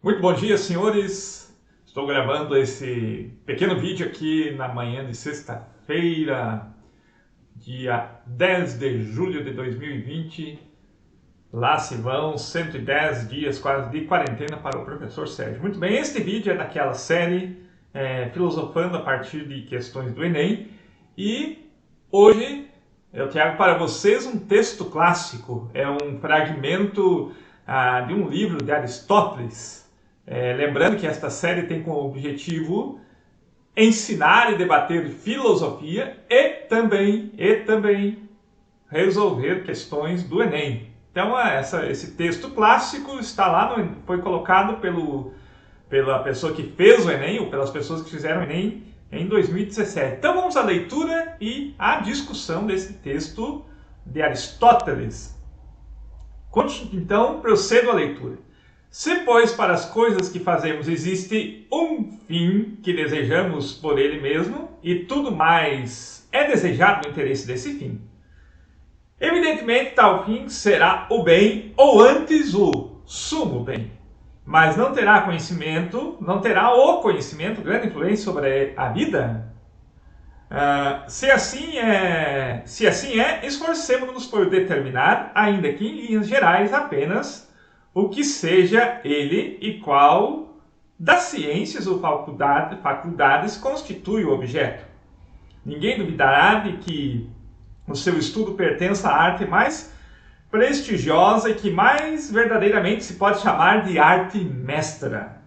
Muito bom dia, senhores. Estou gravando esse pequeno vídeo aqui na manhã de sexta-feira, dia 10 de julho de 2020. Lá se vão 110 dias quase de quarentena para o professor Sérgio. Muito bem, este vídeo é daquela série Filosofando a partir de questões do Enem. E hoje eu trago para vocês um texto clássico. É um fragmento de um livro de Aristóteles. Lembrando que esta série tem como objetivo ensinar e debater filosofia e também resolver questões do Enem. Então, esse texto clássico está lá, foi colocado pela pessoa que fez o Enem, ou pelas pessoas que fizeram o Enem em 2017. Então, vamos à leitura e à discussão desse texto de Aristóteles. Então, procedo à leitura. Se, pois, para as coisas que fazemos existe um fim que desejamos por ele mesmo, e tudo mais é desejado no interesse desse fim, evidentemente tal fim será o bem, ou antes o sumo bem, mas não terá o conhecimento grande influência sobre a vida? Se assim é, esforcemo-nos por determinar, ainda que em linhas gerais apenas, o que seja ele e qual das ciências ou faculdades constitui o objeto. Ninguém duvidará de que o seu estudo pertença à arte mais prestigiosa e que mais verdadeiramente se pode chamar de arte mestra,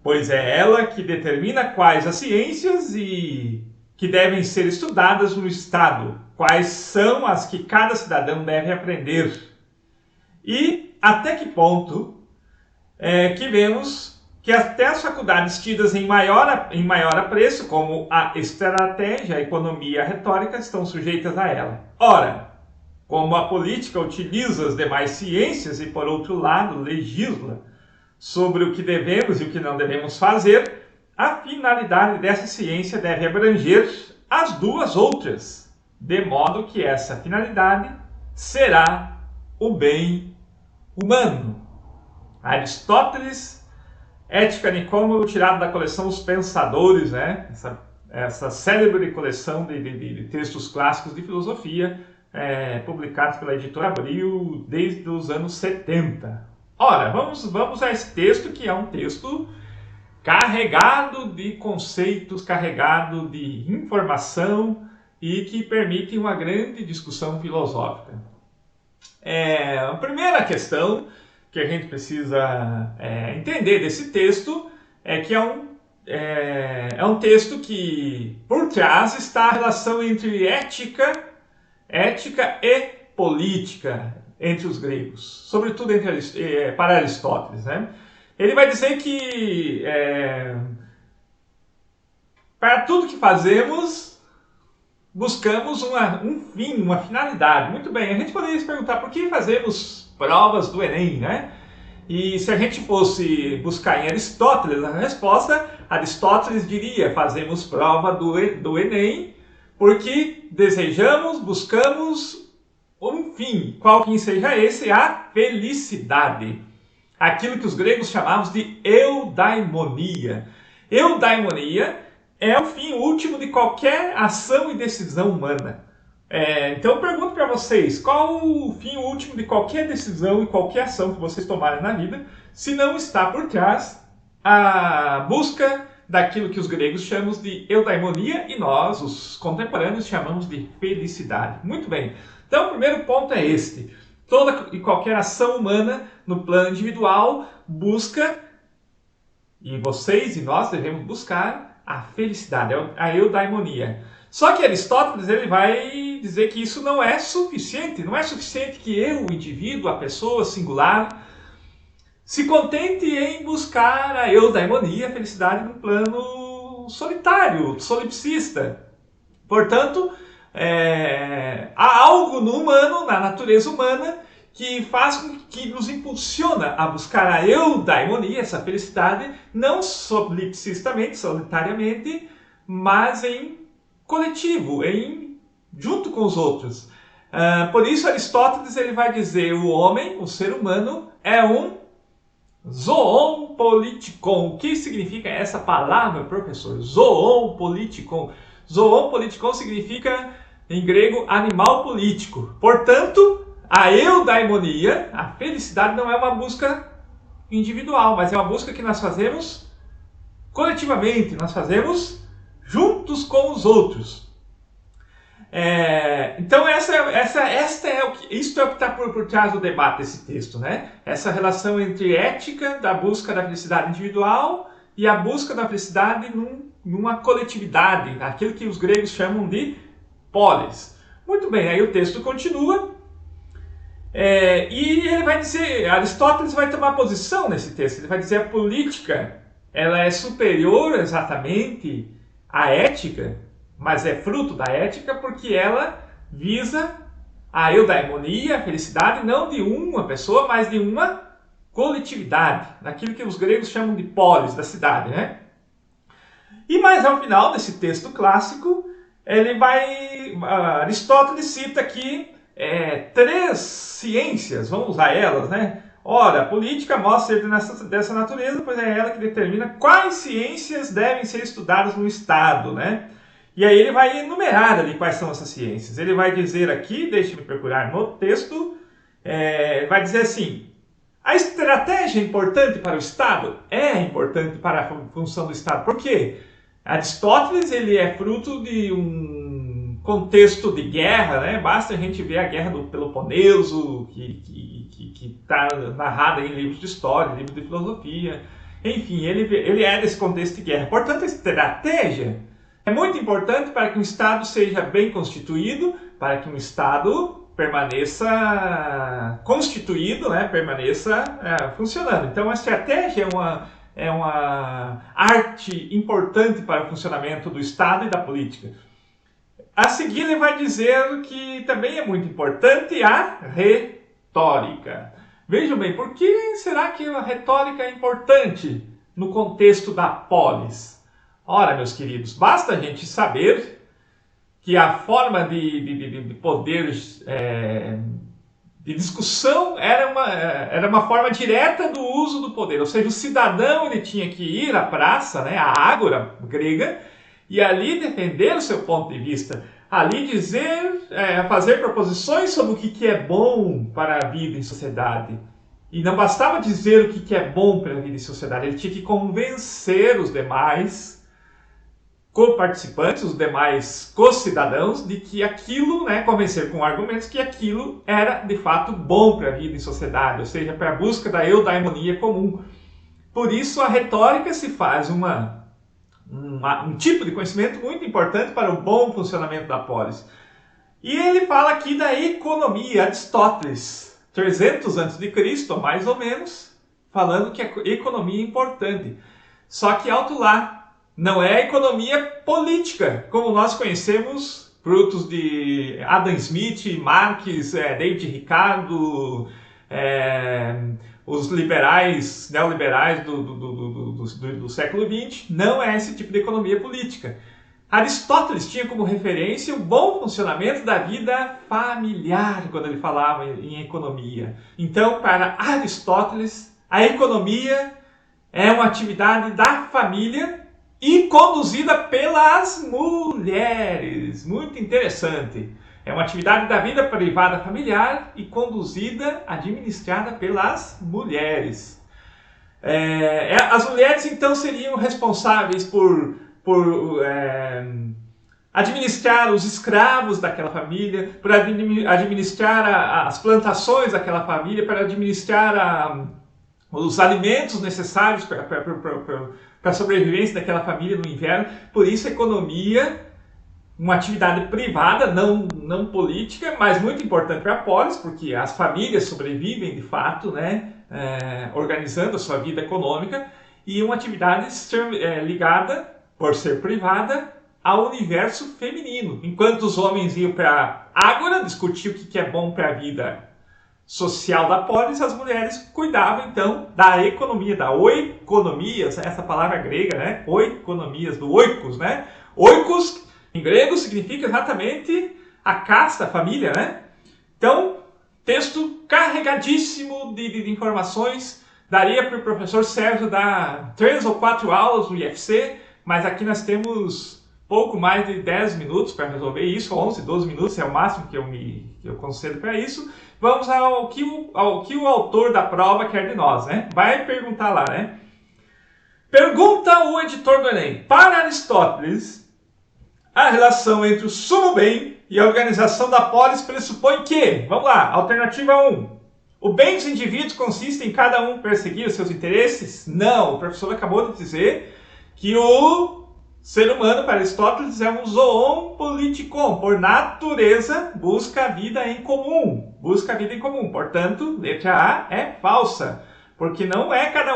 pois é ela que determina quais as ciências e que devem ser estudadas no Estado, quais são as que cada cidadão deve aprender e até que ponto que vemos que até as faculdades tidas em maior apreço, como a estratégia, a economia e a retórica, estão sujeitas a ela. Ora, como a política utiliza as demais ciências e, por outro lado, legisla sobre o que devemos e o que não devemos fazer, a finalidade dessa ciência deve abranger as duas outras, de modo que essa finalidade será o bem humano. Aristóteles, Ética Nicômaco, tirado da coleção Os Pensadores, né? Essa célebre coleção de textos clássicos de filosofia, publicados pela editora Abril desde os anos 70. Ora, vamos a esse texto, que é um texto carregado de conceitos, carregado de informação e que permite uma grande discussão filosófica. A primeira questão que a gente precisa entender desse texto é que é um texto que, por trás, está a relação entre ética e política entre os gregos, sobretudo para Aristóteles, né? Ele vai dizer que para tudo que fazemos buscamos um fim, uma finalidade. Muito bem, a gente poderia se perguntar por que fazemos provas do Enem, né? E se a gente fosse buscar em Aristóteles a resposta, Aristóteles diria: fazemos prova do Enem porque desejamos, buscamos um fim. Qual fim seja esse? A felicidade. Aquilo que os gregos chamavam de eudaimonia. Eudaimonia é o fim último de qualquer ação e decisão humana. Então eu pergunto para vocês, qual o fim último de qualquer decisão e qualquer ação que vocês tomarem na vida, se não está por trás a busca daquilo que os gregos chamam de eudaimonia e nós, os contemporâneos, chamamos de felicidade. Muito bem, então o primeiro ponto é este. Toda e qualquer ação humana no plano individual busca, e vocês e nós devemos buscar, a felicidade, a eudaimonia. Só que Aristóteles ele vai dizer que isso não é suficiente. Não é suficiente que eu, o indivíduo, a pessoa singular, se contente em buscar a eudaimonia, a felicidade no plano solitário, solipsista. Portanto, há algo no humano, na natureza humana, que nos impulsiona a buscar a eudaimonia, essa felicidade, não solipsistamente, solitariamente, mas em coletivo, junto com os outros. Por isso Aristóteles ele vai dizer: o homem, o ser humano, é um Zoon politikon. O que significa essa palavra, professor? Zoon politikon. Zoon politikon significa, em grego, animal político. Portanto, a eudaimonia, a felicidade, não é uma busca individual, mas é uma busca que nós fazemos coletivamente, nós fazemos juntos com os outros. Então isto é o que está por trás do debate desse texto, né? Essa relação entre ética da busca da felicidade individual e a busca da felicidade numa coletividade, aquilo que os gregos chamam de polis. Muito bem, aí o texto continua e ele vai dizer, Aristóteles vai tomar posição nesse texto, ele vai dizer a política ela é superior exatamente à ética, mas é fruto da ética porque ela visa a eudaimonia, a felicidade, não de uma pessoa, mas de uma coletividade, daquilo que os gregos chamam de polis, da cidade, né? E mais ao final desse texto clássico, Aristóteles cita aqui 3 ciências, vamos usar elas, né? Ora, a política mostra ser dessa natureza, pois é ela que determina quais ciências devem ser estudadas no Estado, né? E aí ele vai enumerar ali quais são essas ciências. Ele vai dizer aqui, deixe-me procurar no texto, vai dizer assim, a estratégia é importante para o Estado? É importante para a função do Estado. Por quê? Aristóteles ele é fruto de um contexto de guerra, né? Basta a gente ver a guerra do Peloponeso, que está narrada em livros de história, livros de filosofia. Enfim, ele é desse contexto de guerra. Portanto, a estratégia é muito importante para que um Estado seja bem constituído, para que um Estado permaneça constituído, né, permaneça funcionando. Então, a estratégia é uma arte importante para o funcionamento do Estado e da política. A seguir, ele vai dizer que também é muito importante a retórica. Vejam bem, por que será que a retórica é importante no contexto da polis? Ora, meus queridos, basta a gente saber que a forma de poder de discussão era uma forma direta do uso do poder. Ou seja, o cidadão ele tinha que ir à praça, né, à ágora grega, e ali defender o seu ponto de vista, ali dizer, fazer proposições sobre o que é bom para a vida em sociedade. E não bastava dizer o que é bom para a vida em sociedade, ele tinha que convencer os demais co-participantes, os demais co-cidadãos, de que aquilo, né, convencer com argumentos que aquilo era de fato bom para a vida em sociedade, ou seja, para a busca da eudaimonia comum. Por isso a retórica se faz um tipo de conhecimento muito importante para o bom funcionamento da polis. E ele fala aqui da economia, Aristóteles, 300 a.C., mais ou menos, falando que a economia é importante. Só que alto lá, não é a economia política, como nós conhecemos, frutos de Adam Smith, Marx, David Ricardo, os neoliberais do século XX. Não é esse tipo de economia política. Aristóteles tinha como referência o bom funcionamento da vida familiar, quando ele falava em economia. Então, para Aristóteles, a economia é uma atividade da família e conduzida pelas mulheres. Muito interessante. É uma atividade da vida privada familiar e conduzida, administrada pelas mulheres. As mulheres, então, seriam responsáveis por administrar os escravos daquela família, por administrar as plantações daquela família, para administrar os alimentos necessários para a sobrevivência daquela família no inverno. Por isso a economia, uma atividade privada, não política, mas muito importante para a polis, porque as famílias sobrevivem de fato, né, organizando a sua vida econômica, e uma atividade ligada, por ser privada, ao universo feminino. Enquanto os homens iam para a ágora discutir o que é bom para a vida social da polis, as mulheres cuidavam então da economia, da oikonomias, essa palavra grega, né? Oikonomias, do oikos, né? Oikos, em grego, significa exatamente a casta, a família, né? Então, texto carregadíssimo de informações Daria para o professor Sérgio dar 3 ou 4 aulas do IFC, mas aqui nós temos pouco mais de 10 minutos para resolver isso, 11, 12 minutos é o máximo que eu concedo para isso. Vamos ao que o autor da prova quer de nós, né? Vai perguntar lá, né? Pergunta o editor do Enem. Para Aristóteles, a relação entre o sumo bem e a organização da polis pressupõe que, vamos lá, alternativa 1. O bem dos indivíduos consiste em cada um perseguir os seus interesses? Não, o professor acabou de dizer que o ser humano, para Aristóteles, é um zoon politikon. Por natureza, busca a vida em comum. Busca a vida em comum. Portanto, letra A é falsa. Porque não é cada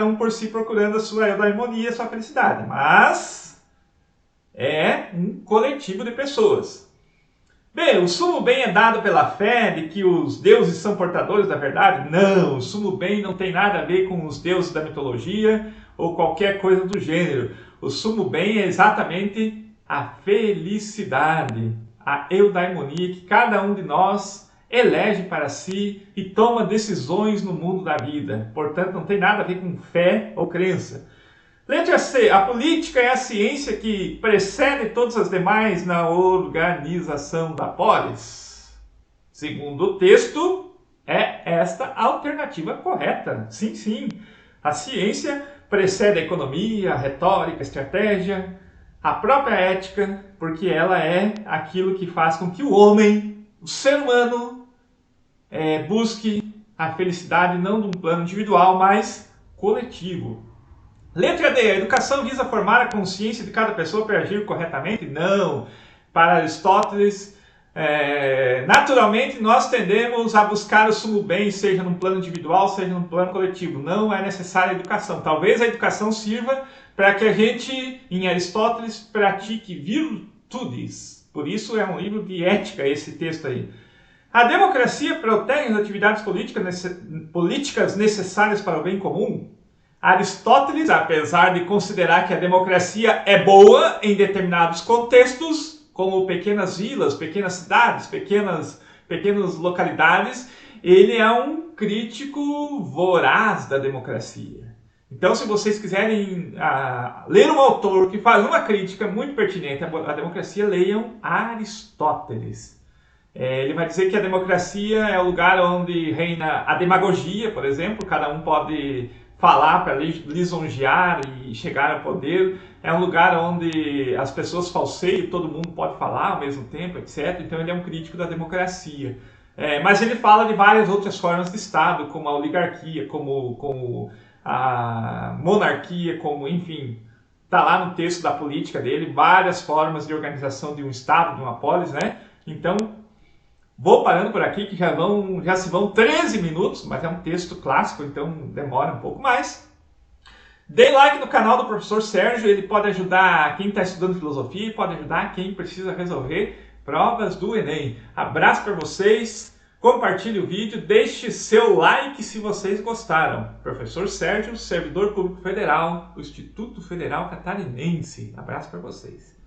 um por si procurando a sua eudaimonia, a sua felicidade. Mas é um coletivo de pessoas. Bem, o sumo bem é dado pela fé de que os deuses são portadores da verdade? Não, o sumo bem não tem nada a ver com os deuses da mitologia ou qualquer coisa do gênero. O sumo bem é exatamente a felicidade, a eudaimonia que cada um de nós elege para si e toma decisões no mundo da vida. Portanto, não tem nada a ver com fé ou crença. Letra C. A política é a ciência que precede todas as demais na organização da polis. Segundo o texto, é esta a alternativa correta. Sim, sim. A ciência precede a economia, a retórica, a estratégia, a própria ética, porque ela é aquilo que faz com que o homem, o ser humano, busque a felicidade não de um plano individual, mas coletivo. Letra D. A educação visa formar a consciência de cada pessoa para agir corretamente? Não. Para Aristóteles, naturalmente nós tendemos a buscar o sumo bem, seja num plano individual, seja num plano coletivo. Não é necessária a educação. Talvez a educação sirva para que a gente, em Aristóteles, pratique virtudes. Por isso é um livro de ética esse texto aí. A democracia protege as atividades políticas necessárias para o bem comum? Aristóteles, apesar de considerar que a democracia é boa em determinados contextos, como pequenas vilas, pequenas cidades, pequenas localidades, ele é um crítico voraz da democracia. Então, se vocês quiserem ler um autor que faz uma crítica muito pertinente à democracia, leiam Aristóteles. Ele vai dizer que a democracia é o lugar onde reina a demagogia, por exemplo, cada um pode falar para lisonjear e chegar ao poder. É um lugar onde as pessoas falseiam, todo mundo pode falar ao mesmo tempo, etc. Então ele é um crítico da democracia. Mas ele fala de várias outras formas de Estado, como a oligarquia, como a monarquia, como, enfim, está lá no texto da política dele, várias formas de organização de um Estado, de uma polis, né? Então, vou parando por aqui, que já se vão 13 minutos, mas é um texto clássico, então demora um pouco mais. Dê like no canal do professor Sérgio, ele pode ajudar quem está estudando filosofia e pode ajudar quem precisa resolver provas do Enem. Abraço para vocês, compartilhe o vídeo, deixe seu like se vocês gostaram. Professor Sérgio, servidor público federal do Instituto Federal Catarinense. Abraço para vocês.